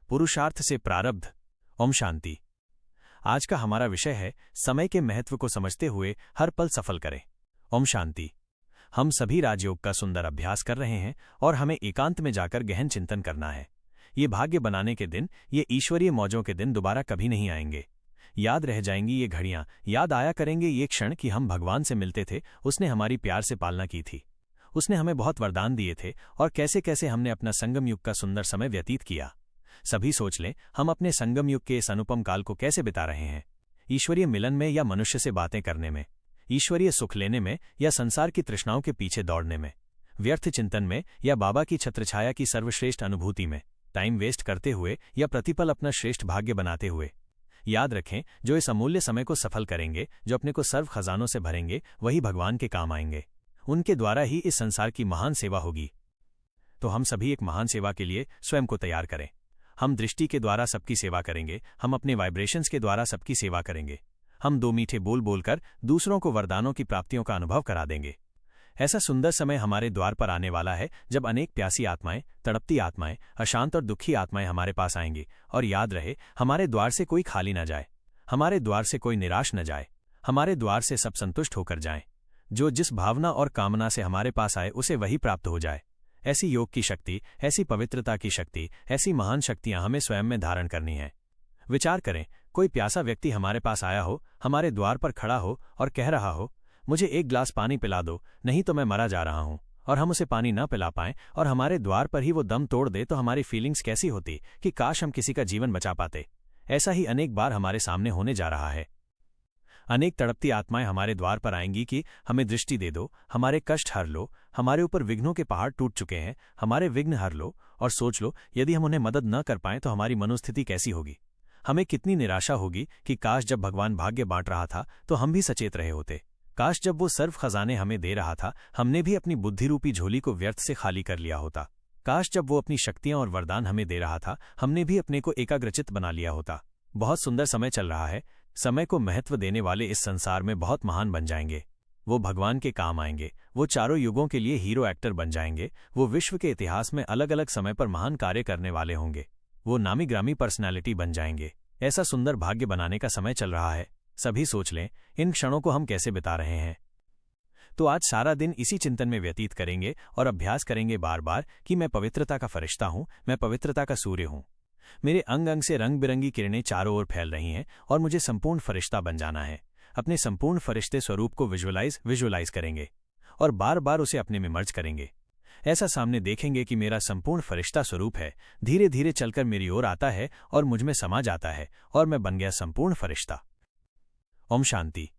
पुरुषार्थ से प्रारब्ध। ओम शांति। आज का हमारा विषय है समय के महत्व को समझते हुए हर पल सफल करें। ओम शांति। हम सभी राजयोग का सुंदर अभ्यास कर रहे हैं और हमें एकांत में जाकर गहन चिंतन करना है। ये भाग्य बनाने के दिन, ये ईश्वरीय मौजों के दिन दोबारा कभी नहीं आएंगे। याद रह जाएंगी ये घड़ियां, याद आया करेंगे ये क्षण कि हम भगवान से मिलते थे, उसने हमारी प्यार से पालना की थी, उसने हमें बहुत वरदान दिए थे और कैसे कैसे हमने अपना संगम युग का सुंदर समय व्यतीत किया। सभी सोच लें, हम अपने संगम युग के इस अनुपम काल को कैसे बिता रहे हैं। ईश्वरीय मिलन में या मनुष्य से बातें करने में, ईश्वरीय सुख लेने में या संसार की तृष्णाओं के पीछे दौड़ने में, व्यर्थ चिंतन में या बाबा की छत्रछाया की सर्वश्रेष्ठ अनुभूति में, टाइम वेस्ट करते हुए या प्रतिपल अपना श्रेष्ठ भाग्य बनाते हुए। याद रखें, जो इस अमूल्य समय को सफल करेंगे, जो अपने को सर्व खजानों से भरेंगे, वही भगवान के काम आएंगे। उनके द्वारा ही इस संसार की महान सेवा होगी। तो हम सभी एक महान सेवा के लिए स्वयं को तैयार करें। हम दृष्टि के द्वारा सबकी सेवा करेंगे, हम अपने वाइब्रेशंस के द्वारा सबकी सेवा करेंगे, हम दो मीठे बोल बोलकर दूसरों को वरदानों की प्राप्तियों का अनुभव करा देंगे। ऐसा सुंदर समय हमारे द्वार पर आने वाला है जब अनेक प्यासी आत्माएं, तड़पती आत्माएं, अशांत और दुखी आत्माएं हमारे पास आएंगी। और याद रहे, हमारे द्वार से कोई खाली न जाए, हमारे द्वार से कोई निराश न जाए, हमारे द्वार से सब संतुष्ट होकर जाएं। जो जिस भावना और कामना से हमारे पास आए उसे वही प्राप्त हो जाए। ऐसी योग की शक्ति, ऐसी पवित्रता की शक्ति, ऐसी महान शक्तियां हमें स्वयं में धारण करनी है। विचार करें, कोई प्यासा व्यक्ति हमारे पास आया हो, हमारे द्वार पर खड़ा हो और कह रहा हो, मुझे एक ग्लास पानी पिला दो, नहीं तो मैं मरा जा रहा हूं, और हम उसे पानी न पिला पाएं और हमारे द्वार पर ही वो दम तोड़ दे, तो हमारी फीलिंग्स कैसी होती कि काश हम किसी का जीवन बचा पाते। ऐसा ही अनेक बार हमारे सामने होने जा रहा है। अनेक तड़पती आत्माएं हमारे द्वार पर आएंगी कि हमें दृष्टि दे दो, हमारे कष्ट हर लो, हमारे ऊपर विघ्नों के पहाड़ टूट चुके हैं, हमारे विघ्न हर लो। और सोच लो, यदि हम उन्हें मदद न कर पाएं तो हमारी मनोस्थिति कैसी होगी। हमें कितनी निराशा होगी कि काश जब भगवान भाग्य बांट रहा था तो हम भी सचेत रहे होते। काश जब वो सर्व खजाने हमें दे रहा था, हमने भी अपनी बुद्धि रूपी झोली को व्यर्थ से खाली कर लिया होता। काश जब वो अपनी शक्तियां और वरदान हमें दे रहा था, हमने भी अपने को एकाग्रचित्त बना लिया होता। बहुत सुंदर समय चल रहा है। समय को महत्व देने वाले इस संसार में बहुत महान बन जाएंगे। वो भगवान के काम आएंगे, वो चारों युगों के लिए हीरो एक्टर बन जाएंगे, वो विश्व के इतिहास में अलग अलग समय पर महान कार्य करने वाले होंगे, वो नामी ग्रामी पर्सनैलिटी बन जाएंगे। ऐसा सुंदर भाग्य बनाने का समय चल रहा है। सभी सोच लें, इन क्षणों को हम कैसे बिता रहे हैं। तो आज सारा दिन इसी चिंतन में व्यतीत करेंगे और अभ्यास करेंगे बार बार कि मैं पवित्रता का फरिश्ता हूं, मैं पवित्रता का सूर्य हूं। मेरे अंग अंग से रंग बिरंगी किरणें चारों ओर फैल रही हैं और मुझे संपूर्ण फरिश्ता बन जाना है। अपने संपूर्ण फरिश्ते स्वरूप को विजुअलाइज करेंगे और बार बार उसे अपने में मर्ज करेंगे। ऐसा सामने देखेंगे कि मेरा संपूर्ण फरिश्ता स्वरूप है, धीरे धीरे चलकर मेरी ओर आता है और मुझ में समा जाता है और मैं बन गया संपूर्ण फरिश्ता। ओम शांति।